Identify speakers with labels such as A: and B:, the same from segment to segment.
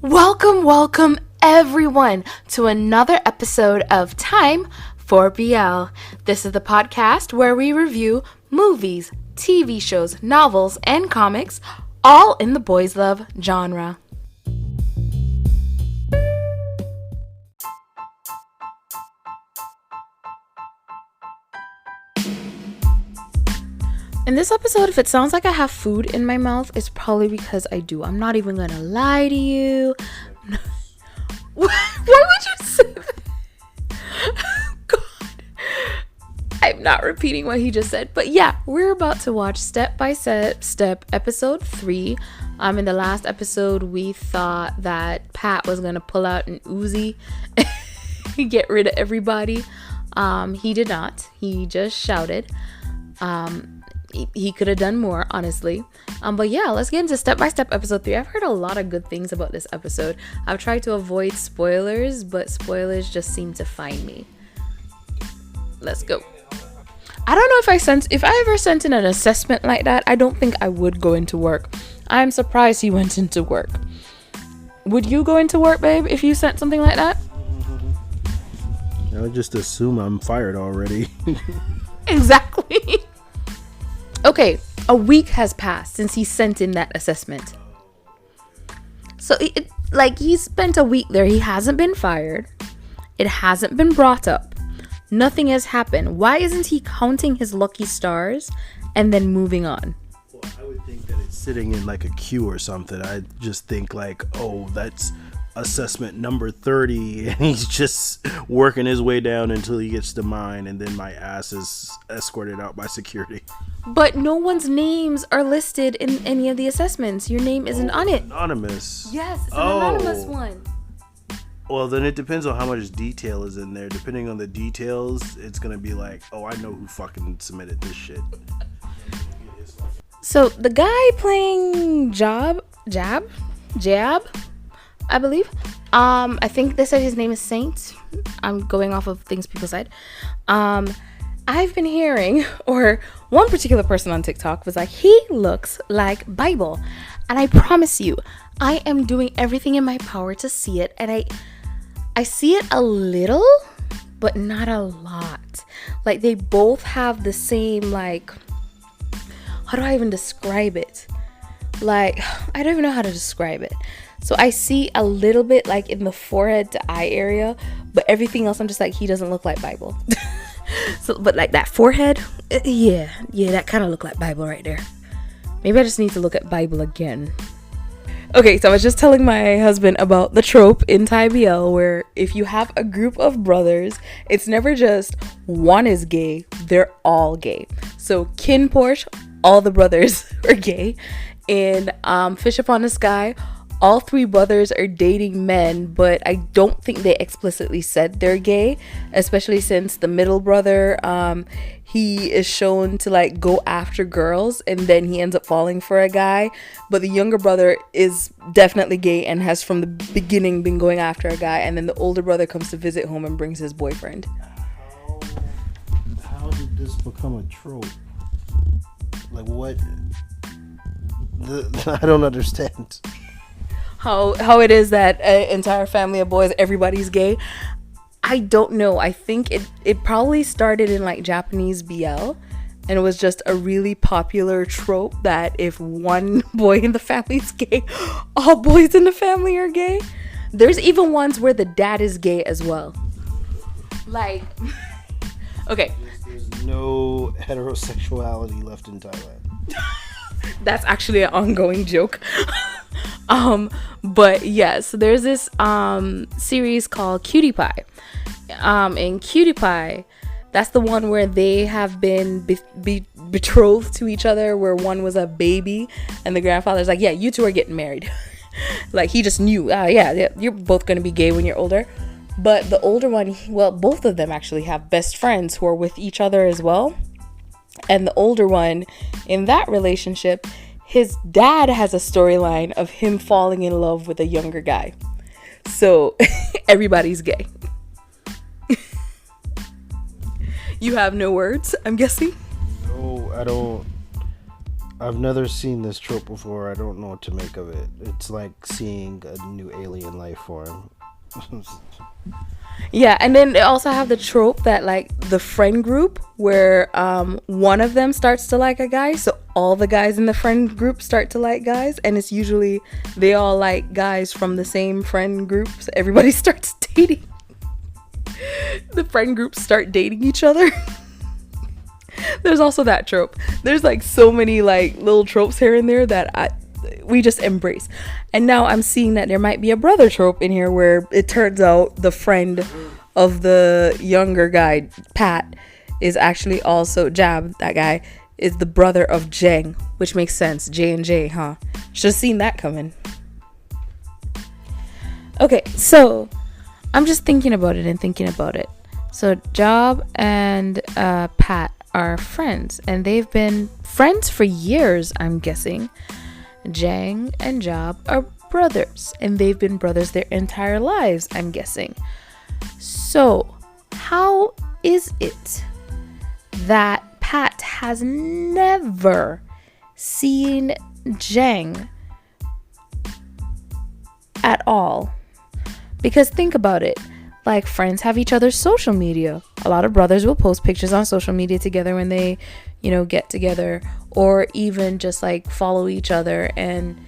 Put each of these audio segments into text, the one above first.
A: Welcome everyone to another episode of Time for BL. This is the podcast where we review movies, TV shows, novels, and comics, all in the boys love genre. In this episode, if it sounds like I have food in my mouth, it's probably because I do. I'm not even gonna lie to you. Why would you say that? God. I'm not repeating what he just said. But yeah, we're about to watch Step by Step episode 3. In the last episode, we thought that Pat was gonna pull out an Uzi and get rid of everybody. He did not. He just shouted. He could have done more, honestly. But yeah, let's get into Step by Step episode 3. I've heard a lot of good things about this episode. I've tried to avoid spoilers, but spoilers just seem to find me. Let's go. I don't know if I ever sent in an assessment like that. I don't think I would go into work. I'm surprised he went into work. Would you go into work, babe, if you sent something like that?
B: I would just assume I'm fired already.
A: Exactly. Okay, a week has passed since he sent in that assessment. So, he spent a week there. He hasn't been fired. It hasn't been brought up. Nothing has happened. Why isn't he counting his lucky stars and then moving on?
B: Well, I would think that it's sitting in like a queue or something. I just think like, oh, that's assessment number 30, and he's just working his way down until he gets to mine, and then my ass is escorted out by security.
A: But no one's names are listed in any of the assessments. Your name isn't on it.
B: Anonymous.
A: Yes, it's an anonymous one.
B: Well, then it depends on how much detail is in there. Depending on the details, it's gonna be like, oh, I know who fucking submitted this shit.
A: So the guy playing Jaab, I believe. I think they said his name is Saint. I'm going off of things people said. I've been hearing, or one particular person on TikTok was like, he looks like Bible. And I promise you, I am doing everything in my power to see it. And I see it a little, but not a lot. Like, they both have the same, like, how do I even describe it? Like, I don't even know how to describe it. So I see a little bit like in the forehead to eye area, but everything else I'm just like, he doesn't look like Bible. So, but like that forehead, yeah, that kind of look like Bible right there. Maybe I just need to look at Bible again. Okay, so I was just telling my husband about the trope in Thai BL where if you have a group of brothers, it's never just one is gay, they're all gay. So Kin Porsche, all the brothers are gay. In Fish Upon the Sky, all 3 brothers are dating men, but I don't think they explicitly said they're gay, especially since the middle brother, he is shown to like go after girls and then he ends up falling for a guy, but the younger brother is definitely gay and has from the beginning been going after a guy, and then the older brother comes to visit home and brings his boyfriend.
B: How did this become a trope? Like what? I don't understand.
A: How it is that an entire family of boys, everybody's gay. I don't know. I think it probably started in like Japanese BL, and it was just a really popular trope that if one boy in the family is gay, all boys in the family are gay. There's even ones where the dad is gay as well. Like, okay.
B: There's no heterosexuality left in Thailand.
A: That's actually an ongoing joke. But yes, there's this series called Cutie Pie. In Cutie Pie, that's the one where they have been betrothed to each other, where one was a baby and the grandfather's like, yeah, you two are getting married. Like, he just knew, yeah, you're both gonna be gay when you're older. But the older one, well, both of them actually have best friends who are with each other as well. And the older one in that relationship, his dad has a storyline of him falling in love with a younger guy. So everybody's gay. You have no words, I'm guessing?
B: No, I don't. I've never seen this trope before. I don't know what to make of it. It's like seeing a new alien life form.
A: Yeah, and then they also have the trope that like the friend group where one of them starts to like a guy, so all the guys in the friend group start to like guys, and it's usually they all like guys from the same friend group, so everybody starts dating. The friend groups start dating each other. There's also that trope. There's like so many like little tropes here and there that we just embrace. And now I'm seeing that there might be a brother trope in here where it turns out the friend of the younger guy, Pat, is actually also Jaab, that guy, is the brother of Jeng, which makes sense. J and J, huh? Should have seen that coming. Okay, so I'm just thinking about it. So Jaab and Pat are friends, and they've been friends for years, I'm guessing. Jeng and Jaab are brothers, and they've been brothers their entire lives, I'm guessing. So how is it that Pat has never seen Jeng at all? Because think about it, like friends have each other's social media. A lot of brothers will post pictures on social media together when they, get together, or even just like follow each other, and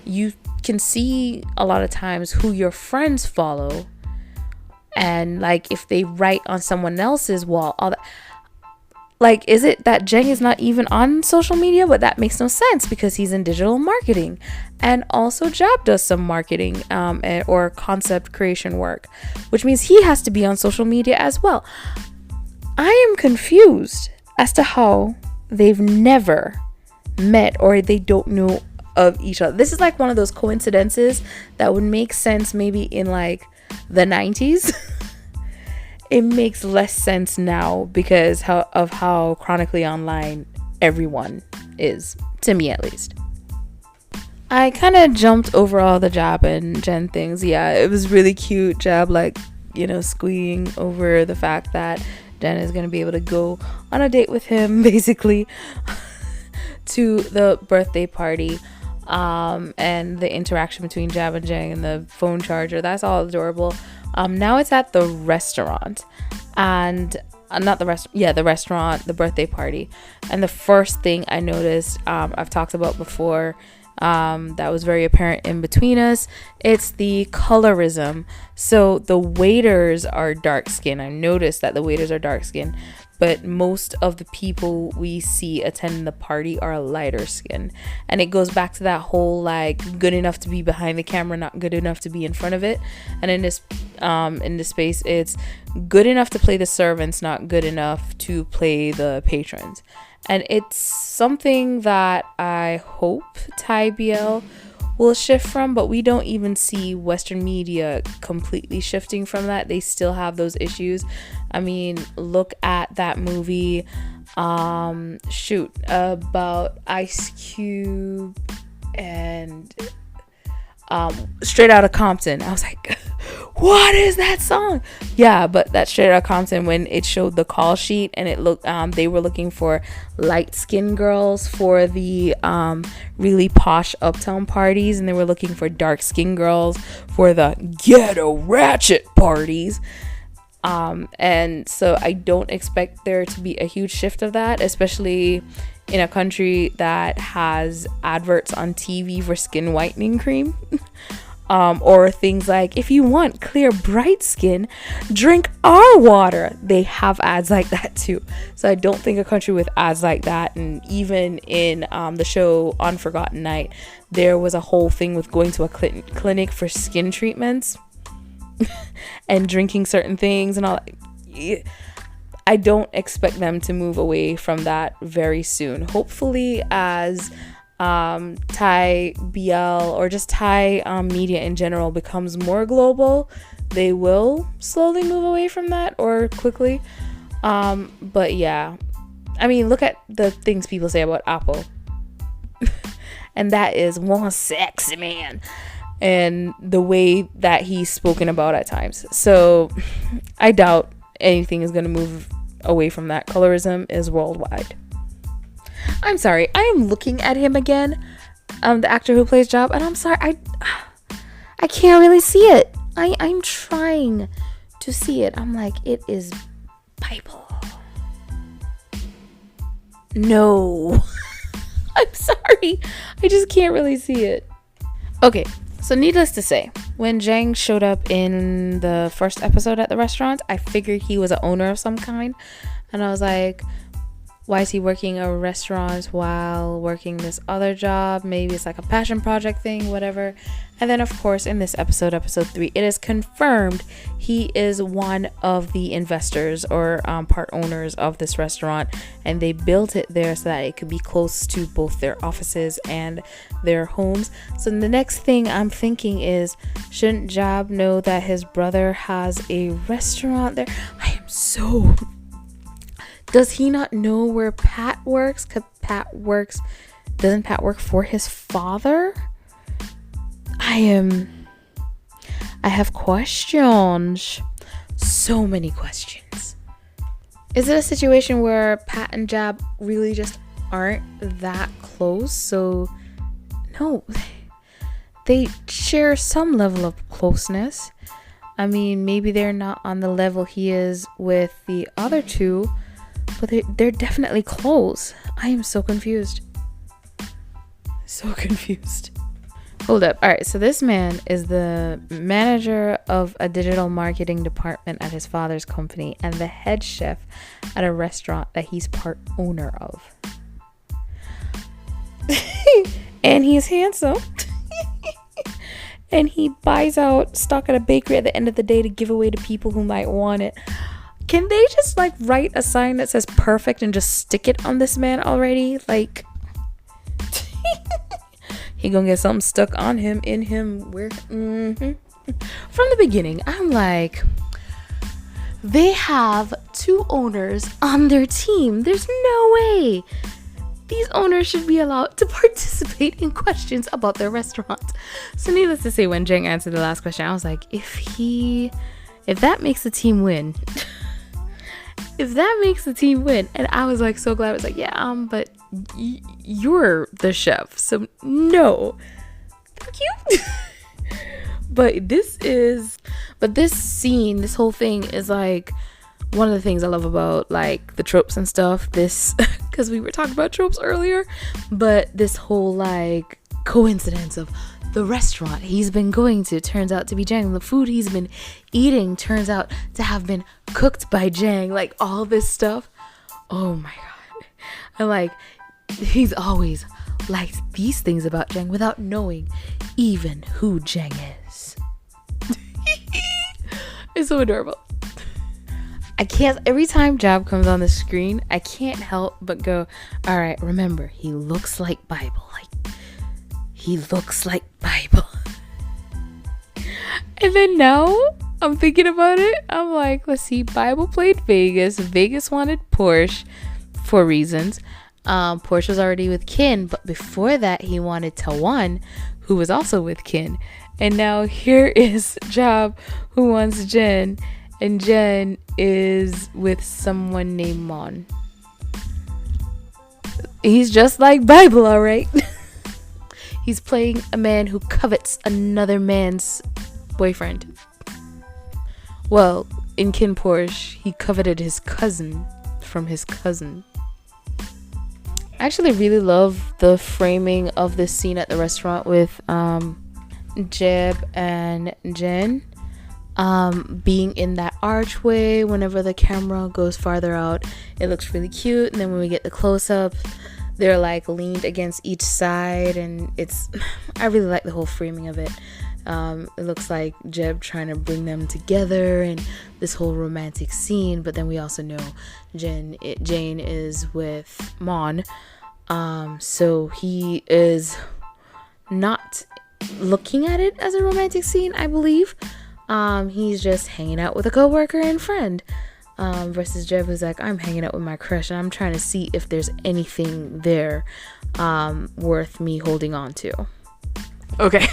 A: you can see a lot of times who your friends follow, and like if they write on someone else's wall, all that. Like, is it that Jeng is not even on social media? But that makes no sense because he's in digital marketing. And also Jaab does some marketing or concept creation work, which means he has to be on social media as well. I am confused as to how they've never met or they don't know of each other. This is like one of those coincidences that would make sense maybe in like the 90s. It makes less sense now because of how chronically online everyone is, to me at least. I kind of jumped over all the Jaab and Jen things. Yeah, it was really cute. Jaab like, squeeing over the fact that Jen is going to be able to go on a date with him, basically, to the birthday party. And the interaction between Jaab and Jeng and the phone charger. That's all adorable. Now it's at the restaurant, and the restaurant, the birthday party. And the first thing I noticed, I've talked about before, that was very apparent in between us, it's the colorism. So the waiters are dark skinned. I noticed that the waiters are dark skinned, but most of the people we see attending the party are lighter skin. And it goes back to that whole like good enough to be behind the camera, not good enough to be in front of it. And in this space, it's good enough to play the servants, not good enough to play the patrons. And it's something that I hope Thai BL will shift from, but we don't even see Western media completely shifting from that. They still have those issues. I mean, look at that movie, about Ice Cube and Straight Outta Compton. I was like, what is that song? Yeah, but that Straight Outta Compton, when it showed the call sheet and it looked, they were looking for light skinned girls for the really posh uptown parties, and they were looking for dark skinned girls for the ghetto ratchet parties. And so I don't expect there to be a huge shift of that, especially in a country that has adverts on TV for skin whitening cream. Or things like, if you want clear, bright skin, drink our water. They have ads like that too. So I don't think a country with ads like that, and even in the show On Forgotten Night, there was a whole thing with going to a clinic for skin treatments and drinking certain things and all that. I don't expect them to move away from that very soon. Hopefully, as Thai BL or just Thai media in general becomes more global, they will slowly move away from that, or quickly. But yeah, I mean, look at the things people say about Apple. And that is one sexy man, and the way that he's spoken about at times. So I doubt anything is going to move away from that. Colorism is worldwide. I'm sorry. I am looking at him again, the actor who plays Jaab, and I'm sorry. I can't really see it. I'm trying to see it. I'm like, it is Bible. No. I'm sorry. I just can't really see it. Okay, so needless to say, when Jeng showed up in the first episode at the restaurant, I figured he was an owner of some kind. And I was like, why is he working a restaurant while working this other job? Maybe it's like a passion project thing, whatever. And then, of course, in this episode 3, it is confirmed he is one of the investors or part owners of this restaurant. And they built it there so that it could be close to both their offices and their homes. So the next thing I'm thinking is, shouldn't Jaab know that his brother has a restaurant there? I am so... Does he not know where Pat works? Doesn't Pat work for his father? I have questions. So many questions. Is it a situation where Pat and Jaab really just aren't that close? So, no. They share some level of closeness. I mean, maybe they're not on the level he is with the other two, but they're definitely close. I am so confused. Hold up. All right, so this man is the manager of a digital marketing department at his father's company and the head chef at a restaurant that he's part owner of. And he's handsome. And he buys out stock at a bakery at the end of the day to give away to people who might want it. Can they just like write a sign that says perfect and just stick it on this man already? Like, he gonna get something stuck on him, in him, where? From the beginning, I'm like, they have 2 owners on their team. There's no way these owners should be allowed to participate in questions about their restaurant. So needless to say, when Jeng answered the last question, I was like, if that makes the team win, if that makes the team win. And I was like so glad. I was like, yeah, but you're the chef, so no, thank you. But this scene, this whole thing is like one of the things I love about like the tropes and stuff. This, because we were talking about tropes earlier, but this whole like coincidence of the restaurant he's been going to turns out to be Jeng. The food he's been eating turns out to have been cooked by Jeng. Like all this stuff. Oh my god. I'm like, he's always liked these things about Jeng without knowing even who Jeng is. It's so adorable. Every time Jaab comes on the screen, I can't help but go, all right, remember, he looks like Bible. He looks like Bible. And then now I'm thinking about it. I'm like, let's see. Bible played Vegas. Vegas wanted Porsche for reasons. Porsche was already with Kin. But before that, he wanted Tawan, who was also with Kin. And now here is Jaab, who wants Jen. And Jen is with someone named Mon. He's just like Bible, all right? He's playing a man who covets another man's boyfriend. Well, in Kin Porsche, he coveted his cousin from his cousin. I actually really love the framing of this scene at the restaurant with Jaab and Jen being in that archway. Whenever the camera goes farther out, it looks really cute. And then when we get the close-up, they're like leaned against each side, and I really like the whole framing of it. It looks like Jaab trying to bring them together and this whole romantic scene, but then we also know Jane is with Mon, so he is not looking at it as a romantic scene, I believe. He's just hanging out with a coworker and friend. Versus Jaab, who's like, I'm hanging out with my crush and I'm trying to see if there's anything there worth me holding on to. Okay.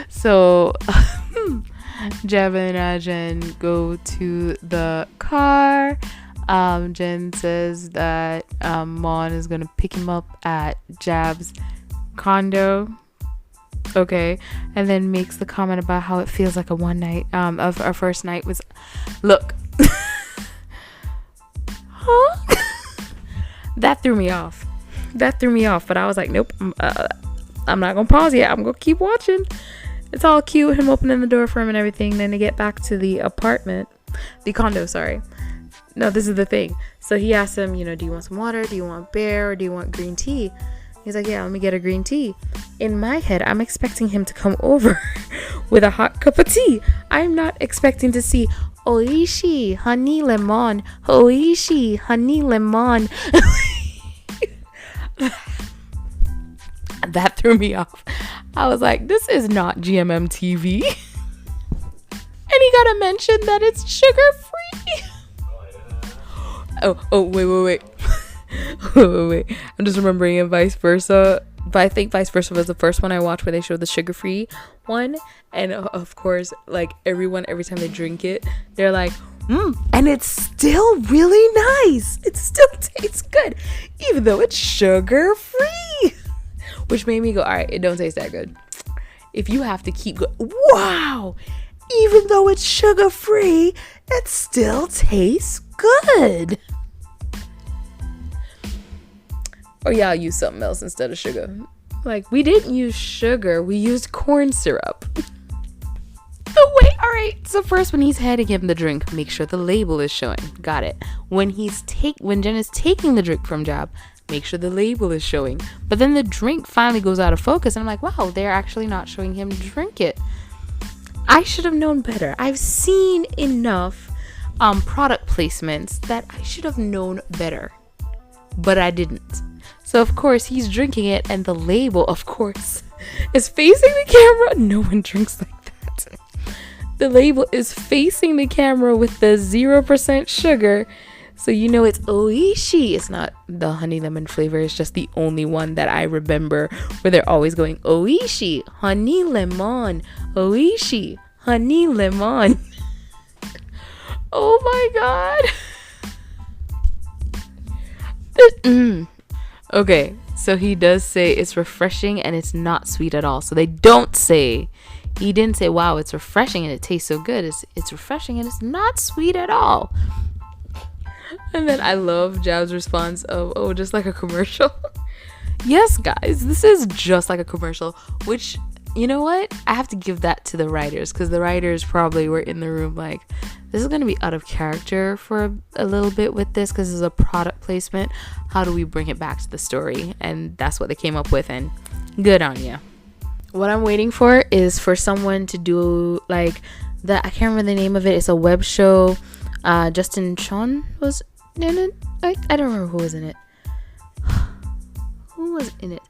A: So Jaab and Jen go to the car. Jen says that Mon is gonna pick him up at Jaab's condo. Okay, and then makes the comment about how it feels like a one night of our first night was. Look, huh? That threw me off. But I was like, nope, I'm not gonna pause yet. I'm gonna keep watching. It's all cute, him opening the door for him and everything. Then they get back to the condo, sorry. No, this is the thing. So he asked him, do you want some water? Do you want beer? Or do you want green tea? He's like, yeah, let me get a green tea. In my head, I'm expecting him to come over with a hot cup of tea. I'm not expecting to see Oishi Honey Lemon. Oishi Honey Lemon. That threw me off. I was like, this is not GMM TV. And he got to mention that it's sugar free. Oh, wait. Wait. I'm just remembering it vice versa. But I think vice versa was the first one I watched where they showed the sugar free one. And of course, like every time they drink it, they're like, and it's still really nice. It still tastes good, even though it's sugar free. Which made me go, all right, it don't taste that good. If you have to keep going, wow, even though it's sugar free, it still tastes good. Or y'all use something else instead of sugar. Like, we didn't use sugar, we used corn syrup. Oh wait, all right. So first, when he's handing him the drink, make sure the label is showing. Got it. When Jen is taking the drink from Jaab, make sure the label is showing. But then the drink finally goes out of focus, and I'm like, wow, they're actually not showing him drink it. I should have known better. I've seen enough product placements that I should have known better, but I didn't. So of course he's drinking it, and the label, of course, is facing the camera. No one drinks like that. The label is facing the camera with the 0% sugar. So it's Oishi. It's not the honey lemon flavor. It's just the only one that I remember where they're always going, Oishi Honey Lemon. Oishi Honey Lemon. Oh my God. Okay, so he does say it's refreshing and it's not sweet at all. So he didn't say, wow, it's refreshing and it tastes so good. It's refreshing and it's not sweet at all. And then I love Jaab's response of, oh, just like a commercial. Yes, guys, this is just like a commercial, which, you know what? I have to give that to the writers, because the writers probably were in the room like, this is going to be out of character for a little bit with this, because it's a product placement. How do we bring it back to the story? And that's what they came up with, and good on you. What I'm waiting for is for someone to do like I can't remember the name of it. It's a web show. Justin Chon was in it. I don't remember who was in it. Who was in it?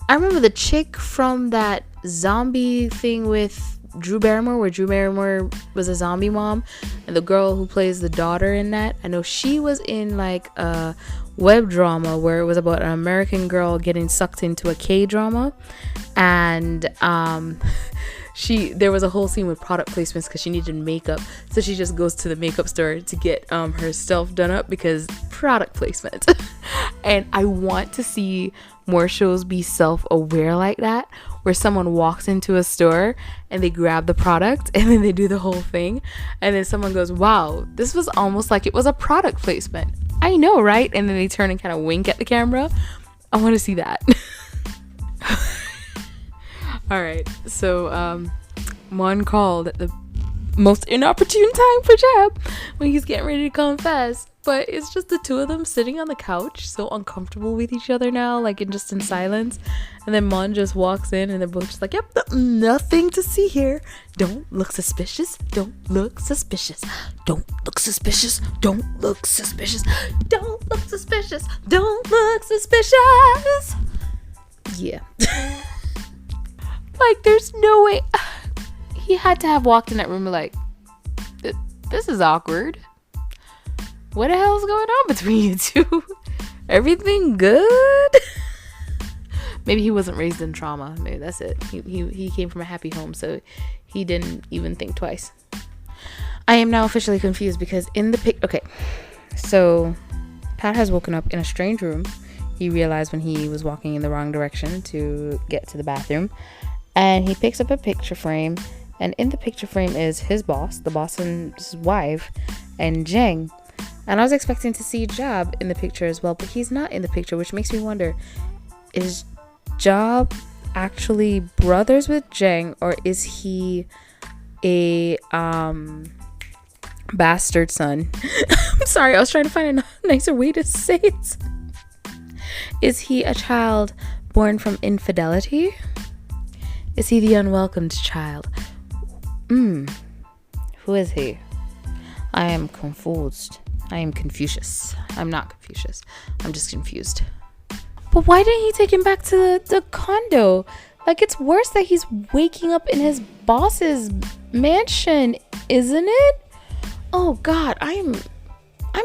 A: I remember the chick from that zombie thing with Drew Barrymore, where Drew Barrymore was a zombie mom, and the girl who plays the daughter in that. I know she was in like a web drama where it was about an American girl getting sucked into a K-drama, and there was a whole scene with product placements because she needed makeup, so she just goes to the makeup store to get herself done up because product placement. And I want to see more shows be self-aware like that, where someone walks into a store and they grab the product and then they do the whole thing, and then someone goes, wow, this was almost like it was a product placement. I know, right? And then they turn and kind of wink at the camera. I want to see that. All right, so Mon called at the most inopportune time for Jaab when he's getting ready to confess, but it's just the two of them sitting on the couch, so uncomfortable with each other now, like in silence. And then Mon just walks in, and they're both just like, yep, nothing to see here. Don't look suspicious. Don't look suspicious. Don't look suspicious. Don't look suspicious. Don't look suspicious. Don't look suspicious. Yeah. Like, there's no way. He had to have walked in that room like, this is awkward. What the hell's going on between you two? Everything good? Maybe he wasn't raised in trauma. Maybe that's it. He came from a happy home, so he didn't even think twice. I am now officially confused because in the pic. Okay, So Pat has woken up in a strange room. He realized when he was walking in the wrong direction to get to the bathroom, and he picks up a picture frame, and in the picture frame is his boss, the boss's wife, and Jeng. And I was expecting to see Jaab in the picture as well, but he's not in the picture, which makes me wonder, is Jaab actually brothers with Jeng, or is he a bastard son? I'm sorry, I was trying to find a nicer way to say it. Is he a child born from infidelity? Is he the unwelcomed child? Who is he? I am confused. I am Confucius. I'm not Confucius. I'm just confused. But why didn't he take him back to the condo? Like, it's worse that he's waking up in his boss's mansion, isn't it? Oh God, I'm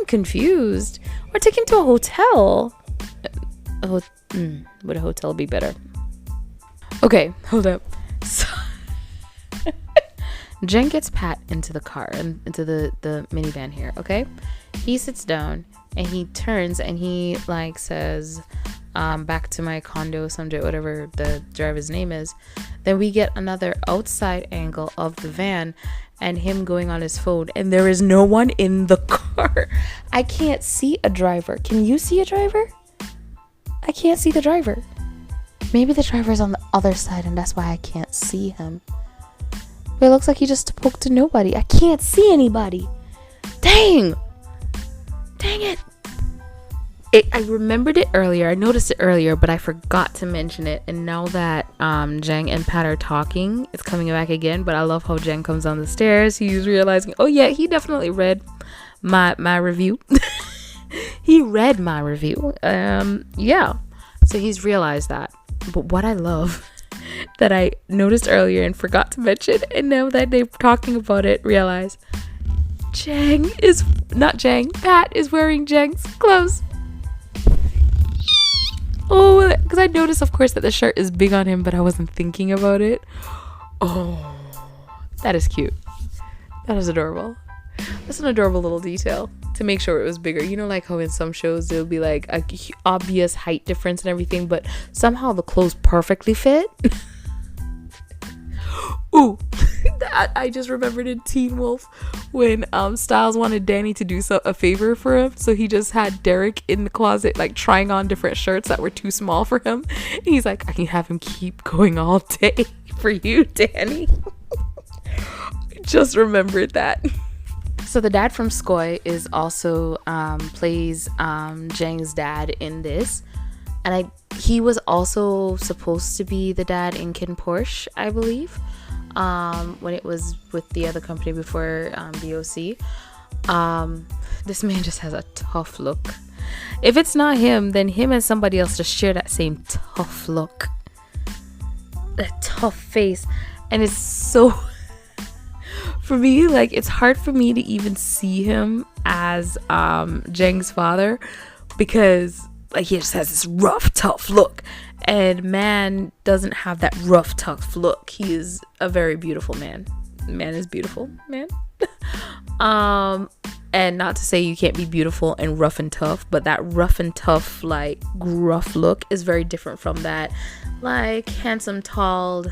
A: confused. Or take him to a hotel. Would a hotel be better? Okay, hold up. So Jen gets Pat into the car and into the minivan here, okay? He sits down and he turns and he like says, back to my condo someday, whatever the driver's name is. Then we get another outside angle of the van and him going on his phone, and there is no one in the car. I can't see a driver. Can you see a driver? I can't see the driver. Maybe the driver's on the other side and that's why I can't see him. But it looks like he just spoke to nobody. I can't see anybody. Dang it. I remembered it earlier. I noticed it earlier, but I forgot to mention it. And now that Jeng and Pat are talking, it's coming back again. But I love how Jeng comes down the stairs. He's realizing, oh yeah, he definitely read my review. He read my review. Yeah. So he's realized that. But what I love that I noticed earlier and forgot to mention, and now that they're talking about it, realize Pat is wearing Jeng's clothes. Oh, because I noticed, of course, that the shirt is big on him, but I wasn't thinking about it. Oh, that is cute. That is adorable. That's an adorable little detail to make sure it was bigger. You know, like how in some shows there'll be like a obvious height difference and everything, but somehow the clothes perfectly fit. Ooh, I just remembered in Teen Wolf when Styles wanted Danny to do a favor for him, so he just had Derek in the closet like trying on different shirts that were too small for him. And he's like, I can have him keep going all day for you, Danny. Just remembered that. So the dad from Skoy is also plays Jeng's dad in this, and he was also supposed to be the dad in Kin Porsche, I believe, when it was with the other company before the OC. This man just has a tough look. If it's not him, then him and somebody else just share that same tough look, that tough face, and it's so. For me, like, it's hard for me to even see him as Jeng's father, because like he just has this rough, tough look, and Man doesn't have that rough, tough look. He is a very beautiful man. Man is beautiful, man. And not to say you can't be beautiful and rough and tough, but that rough and tough, like, gruff look is very different from that, like, handsome, tall,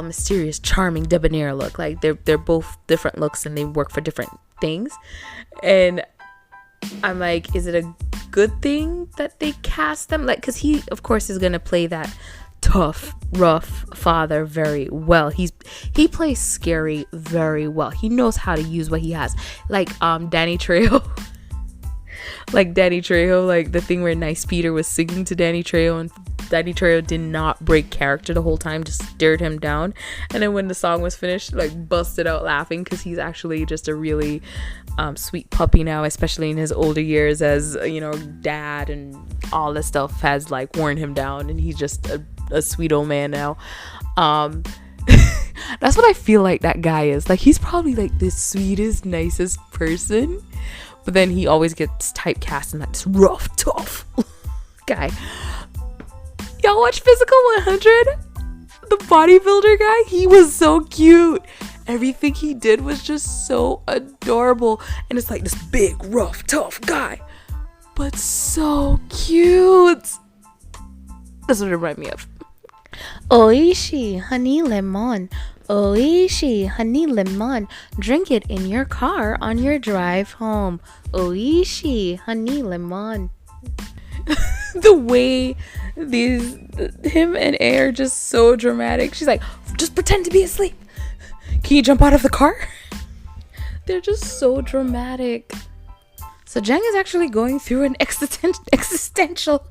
A: mysterious, charming, debonair look. Like, they're both different looks and they work for different things. And I'm like, is it a good thing that they cast them? Like, because he, of course, is gonna play that tough, rough father very well. He plays scary very well. He knows how to use what he has. Like Danny Trejo. Like Danny Trejo, like the thing where Nice Peter was singing to Danny Trejo and Danny Trejo did not break character the whole time, just stared him down. And then when the song was finished, like busted out laughing, because he's actually just a really sweet puppy now, especially in his older years, as you know, dad and all this stuff has like worn him down, and he's just a sweet old man now. That's what I feel like that guy is. Like, he's probably like the sweetest, nicest person, but then he always gets typecast in that rough, tough guy. Y'all watch Physical 100? The bodybuilder guy? He was so cute. everything he did was just so adorable. And it's like this big, rough, tough guy, but so cute. That's what it reminded me of. Oishi Honey Lemon. Oishi Honey Lemon. Drink it in your car on your drive home. Oishi Honey Lemon. The way him and A are just so dramatic. She's like, just pretend to be asleep. Can you jump out of the car? They're just so dramatic. So Jeng is actually going through an existential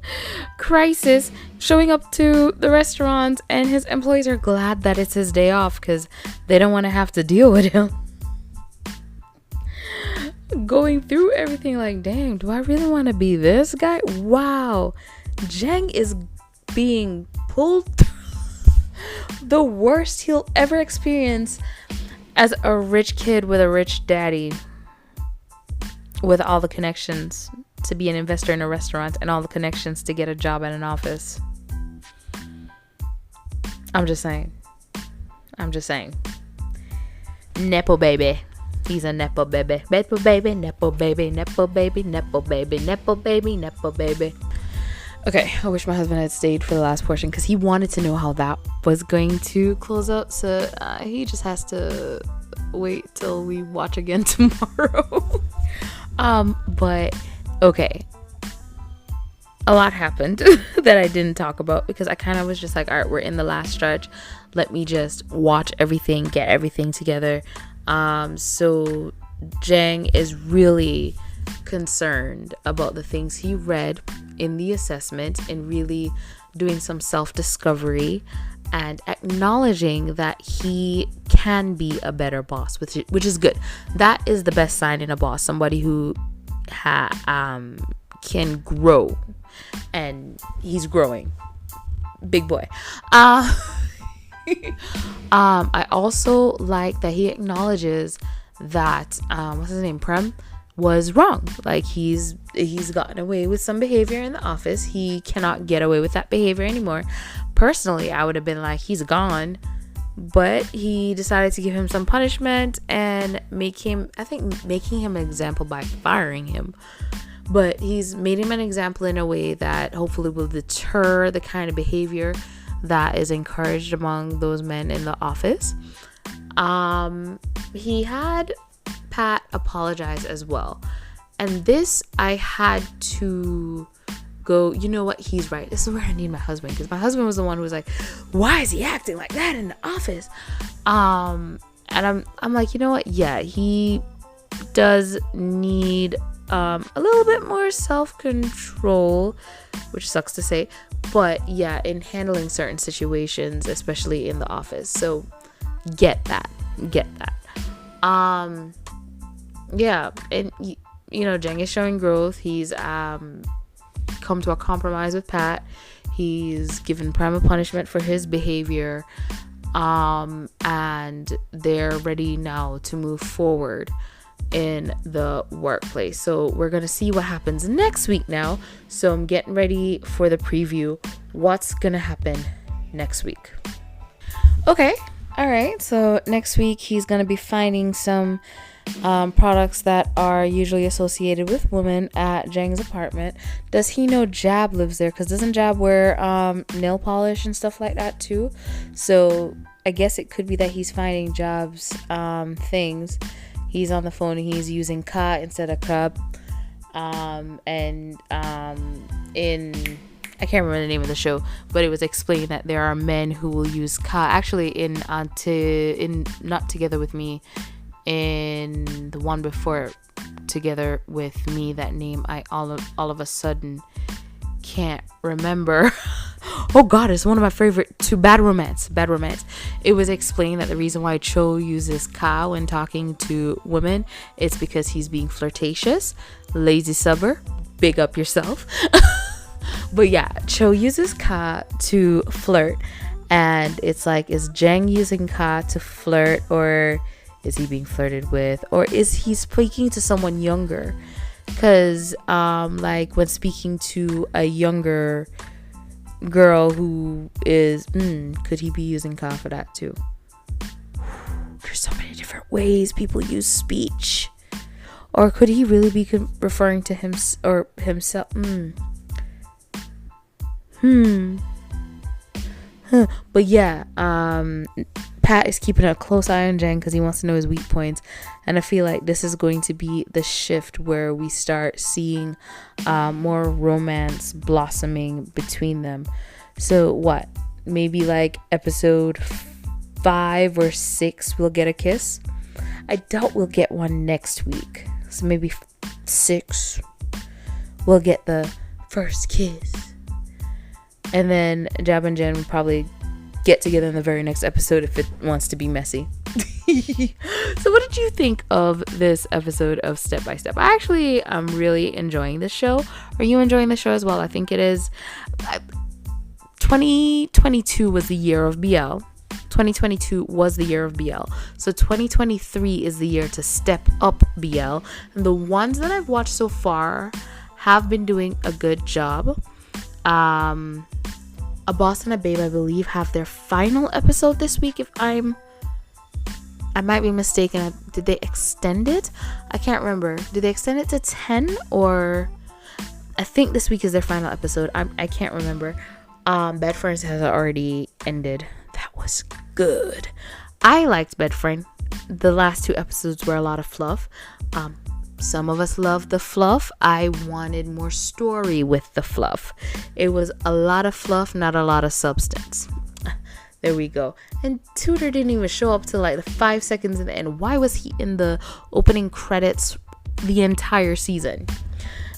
A: crisis, showing up to the restaurant, and his employees are glad that it's his day off because they don't want to have to deal with him. Going through everything like, dang, do I really want to be this guy? Wow. Jeng is being pulled through the worst he'll ever experience as a rich kid with a rich daddy, with all the connections to be an investor in a restaurant and all the connections to get a job at an office. I'm just saying. Nepo baby. He's a nepo baby. Nepo baby, nepo baby, nepo baby, nepo baby, nepo baby, nepo baby. Okay, I wish my husband had stayed for the last portion because he wanted to know how that was going to close out. So he just has to wait till we watch again tomorrow. But okay, a lot happened that I didn't talk about because I kind of was just like, all right, we're in the last stretch. Let me just watch everything, get everything together. So Jeng is really concerned about the things he read in the assessment and really doing some self-discovery and acknowledging that he can be a better boss, which is good. That is the best sign in a boss, somebody who can grow, and he's growing. Big boy. I also like that he acknowledges that what's his name, Prem, was wrong. Like he's gotten away with some behavior in the office. He cannot get away with that behavior anymore. Personally, I would have been like, he's gone, but he decided to give him some punishment and making him an example by firing him. But he's made him an example in a way that hopefully will deter the kind of behavior that is encouraged among those men in the office. He had Pat apologize as well. And this, I had to go, you know what, he's right. This is where I need my husband, because my husband was the one who was like, why is he acting like that in the office? And I'm like, you know what, yeah, he does need a little bit more self-control, which sucks to say, but yeah, in handling certain situations, especially in the office. So get that. Yeah, and you know, Jeng is showing growth. He's come to a compromise with Pat. He's given Prem a punishment for his behavior, and they're ready now to move forward in the workplace. So we're gonna see what happens next week now. So I'm getting ready for the preview. What's gonna happen next week? Okay, all right. So next week he's gonna be finding some products that are usually associated with women at Jeng's apartment. Does he know Jaab lives there? Because doesn't Jaab wear nail polish and stuff like that too? So I guess it could be that he's finding Jaab's things. He's on the phone and he's using ka instead of krab. In I can't remember the name of the show, but it was explained that there are men who will use ka. Actually, in Not Together With Me, in the one before Together With Me, that name I all of a sudden can't remember. Oh god, it's one of my favorite two. Bad Romance. It was explained that the reason why Cho uses ka when talking to women is because he's being flirtatious. Lazy subber, big up yourself. But yeah, Cho uses ka to flirt, and it's like, is Jeng using ka to flirt, or is he being flirted with, or is he speaking to someone younger? Because like when speaking to a younger girl who is could he be using ka for that too? There's so many ways people use speech. Or could he really be referring to him or himself? But yeah, Pat is keeping a close eye on Jen because he wants to know his weak points. And I feel like this is going to be the shift where we start seeing more romance blossoming between them. So what? Maybe like episode 5 or 6 we'll get a kiss. I doubt we'll get one next week. So maybe 6 we'll get the first kiss. And then Jaab and Jen will probably get together in the very next episode if it wants to be messy. So what did you think of this episode of Step by Step? I'm really enjoying this show. Are you enjoying the show as well? I think it is. 2022 was the year of BL. 2022 was the year of BL. So 2023 is the year to step up BL. And the ones that I've watched so far have been doing a good job. A Boss and a Babe, I believe, have their final episode this week. I might be mistaken. Did they extend it? I can't remember. Did they extend it to 10 or? I think this week is their final episode. I can't remember. Bed Friends has already ended. That was good. I liked Bed Friend. The last 2 episodes were a lot of fluff. Some of us love the fluff. I wanted more story with the fluff. It was a lot of fluff, not a lot of substance. There we go. And Tudor didn't even show up till like the 5 seconds in the end. Why was he in the opening credits the entire season?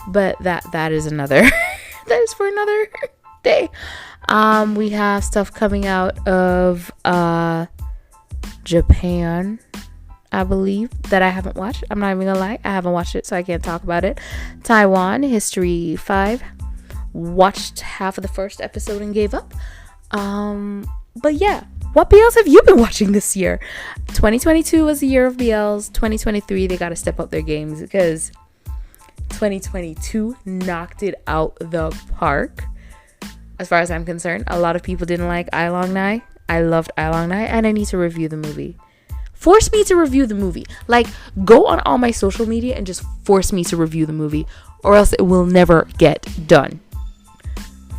A: But that is another that is for another day. We have stuff coming out of Japan, I believe, that I haven't watched. I'm not even gonna lie, I haven't watched it, so I can't talk about it. Taiwan, History 5. Watched half of the first episode and gave up. But yeah, what BLs have you been watching this year? 2022 was the year of BLs. 2023, they gotta step up their games because 2022 knocked it out the park. As far as I'm concerned, a lot of people didn't like I Long Nai. I loved I Long Nai, and I need to review the movie. Force me to review the movie. Like, go on all my social media and just force me to review the movie, or else it will never get done.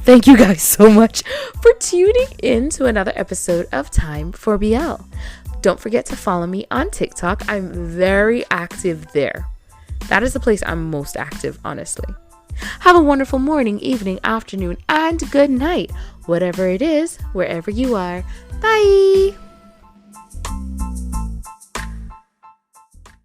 A: Thank you guys so much for tuning in to another episode of Time for BL. Don't forget to follow me on TikTok. I'm very active there. That is the place I'm most active, honestly. Have a wonderful morning, evening, afternoon, and good night. Whatever it is, wherever you are. Bye.